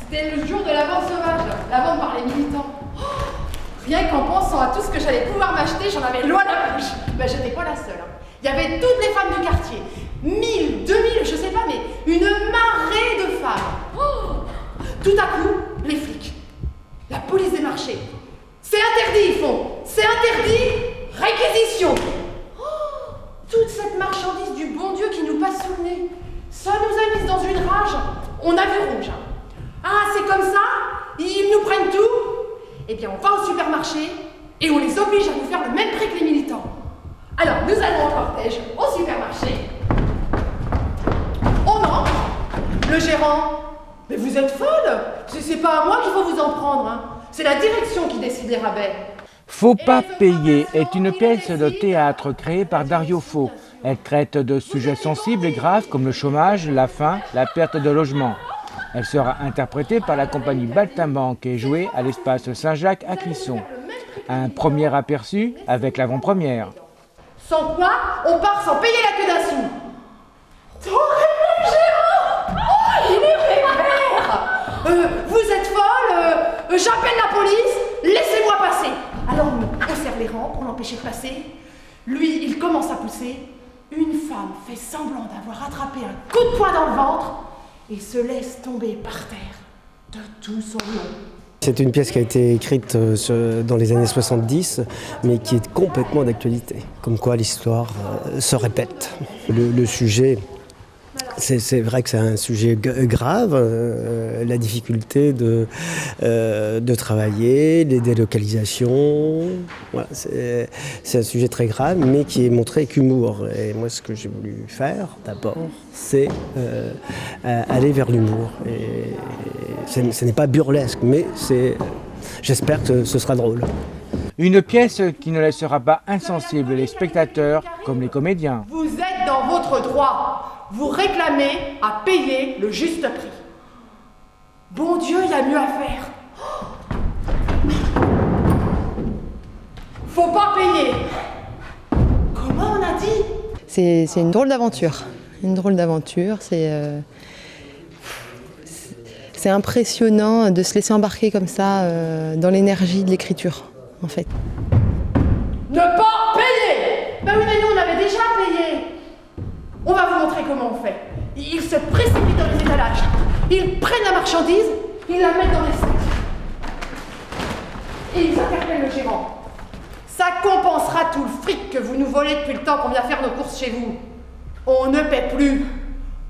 C'était le jour de la vente sauvage, la vente par les militants. Oh, rien qu'en pensant à tout ce que j'allais pouvoir m'acheter, j'en avais l'eau à la bouche. Ben, j'étais pas la seule. Il y avait toutes les femmes du quartier. 1000, 2000, je sais pas, mais une marée de femmes. Oh, tout à coup, les flics. La police des marchés. C'est interdit, ils font. C'est interdit, réquisition. Oh, toute cette marchandise du bon Dieu qui nous passe sous le nez. Ça nous a mis dans une rage. On a vu rouge. Ah, c'est comme ça? Ils nous prennent tout? Eh bien, on va au supermarché et on les oblige à nous faire le même prix que les militants. Alors, nous allons en cortège au supermarché. On entre. Le gérant. Mais vous êtes folle? C'est pas à moi qu'il faut vous en prendre. Hein. C'est la direction qui décide les rabais. Faut pas payer est une pièce de théâtre créée par Dario Fo. Elle traite de sujets sensibles et graves comme le chômage, la faim, la perte de logement. Elle sera interprétée par la compagnie Baltabanque et jouée à l'espace Saint-Jacques à Clisson. Un premier aperçu avec l'avant-première. Sans quoi, on part sans payer la queue d'un sou. Oh, mon gérant! Oh, il est vénère! Vous êtes folle? J'appelle la police, laissez-moi passer. Alors nous, on serre les rangs pour l'empêcher de passer. Lui, il commence à pousser. Une femme fait semblant d'avoir attrapé un coup de poing dans le ventre et se laisse tomber par terre de tout son long. C'est une pièce qui a été écrite dans les années 70, mais qui est complètement d'actualité. Comme quoi l'histoire se répète. Le sujet, c'est vrai que c'est un sujet grave, la difficulté de travailler, les délocalisations. Voilà, c'est un sujet très grave, mais qui est montré avec humour. Et moi, ce que j'ai voulu faire, d'abord, c'est aller vers l'humour. Et ce n'est pas burlesque, mais j'espère que ce sera drôle. Une pièce qui ne laissera pas insensibles les spectateurs comme les comédiens. Vous êtes dans votre droit. Vous réclamez à payer le juste prix. Bon Dieu, il y a mieux à faire. Faut pas payer. Comment on a dit? C'est une drôle d'aventure. Une drôle d'aventure. C'est impressionnant de se laisser embarquer comme ça dans l'énergie de l'écriture, en fait. Ne pas payer! Ben oui, mais nous, on avait déjà payé. On va vous montrer comment on fait. Ils se précipitent dans les étalages. Ils prennent la marchandise, ils la mettent dans les sacs. Et ils interpellent le gérant. Ça compensera tout le fric que vous nous volez depuis le temps qu'on vient faire nos courses chez vous. On ne paie plus.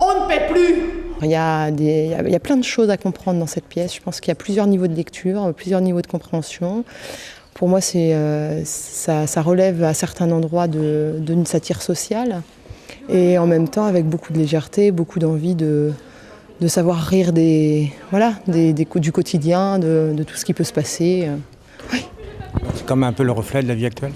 On ne paie plus. Il y a plein de choses à comprendre dans cette pièce. Je pense qu'il y a plusieurs niveaux de lecture, plusieurs niveaux de compréhension. Pour moi, ça relève à certains endroits d'une satire sociale. Et en même temps, avec beaucoup de légèreté, beaucoup d'envie de savoir rire du quotidien, de tout ce qui peut se passer. Oui. C'est comme un peu le reflet de la vie actuelle.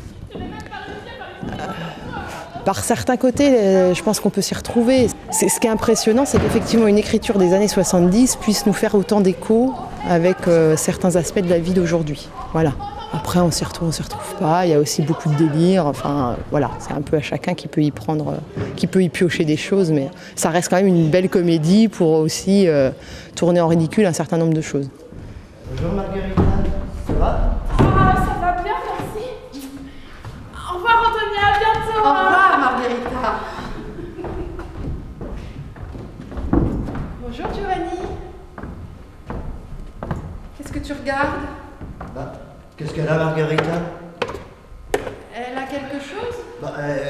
Par certains côtés, je pense qu'on peut s'y retrouver. Ce qui est impressionnant, c'est qu'effectivement une écriture des années 70 puisse nous faire autant d'écho avec certains aspects de la vie d'aujourd'hui. Voilà. Après, on s'y retrouve pas. Il y a aussi beaucoup de délire. Enfin, voilà, c'est un peu à chacun qui peut y piocher des choses, mais ça reste quand même une belle comédie pour aussi tourner en ridicule un certain nombre de choses. Bonjour Margarita, ça va? Ah, ça va bien, merci. Au revoir, Anthony, à bientôt. Au revoir, Margarita. Bonjour, Giovanni. Qu'est-ce que tu regardes? Qu'est-ce qu'elle a, Margarita? Elle a quelque chose?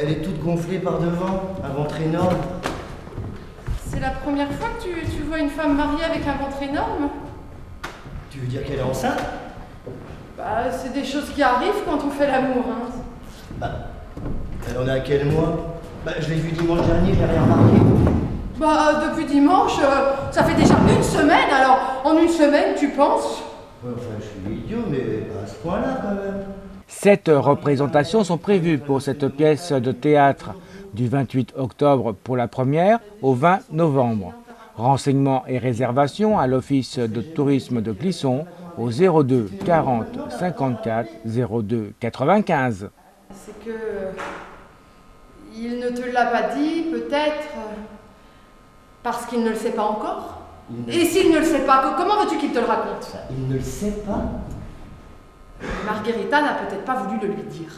Elle est toute gonflée par devant, un ventre énorme. C'est la première fois que tu vois une femme mariée avec un ventre énorme? Tu veux dire qu'elle est enceinte? C'est des choses qui arrivent quand on fait l'amour. Hein. Elle en est à quel mois? Je l'ai vue dimanche dernier, j'ai rien remarqué. Depuis dimanche, ça fait déjà une semaine, alors en une semaine, tu penses? Ouais, enfin, je suis idiot, mais pas à ce point-là, quand même. 7 représentations sont prévues pour cette pièce de théâtre du 28 octobre pour la première au 20 novembre. Renseignements et réservations à l'Office de tourisme de Clisson au 02 40 54 02 95. C'est que il ne te l'a pas dit, peut-être parce qu'il ne le sait pas encore. Et s'il ne le sait pas, comment veux-tu qu'il te le raconte? Il ne le sait pas. Margherita n'a peut-être pas voulu le lui dire.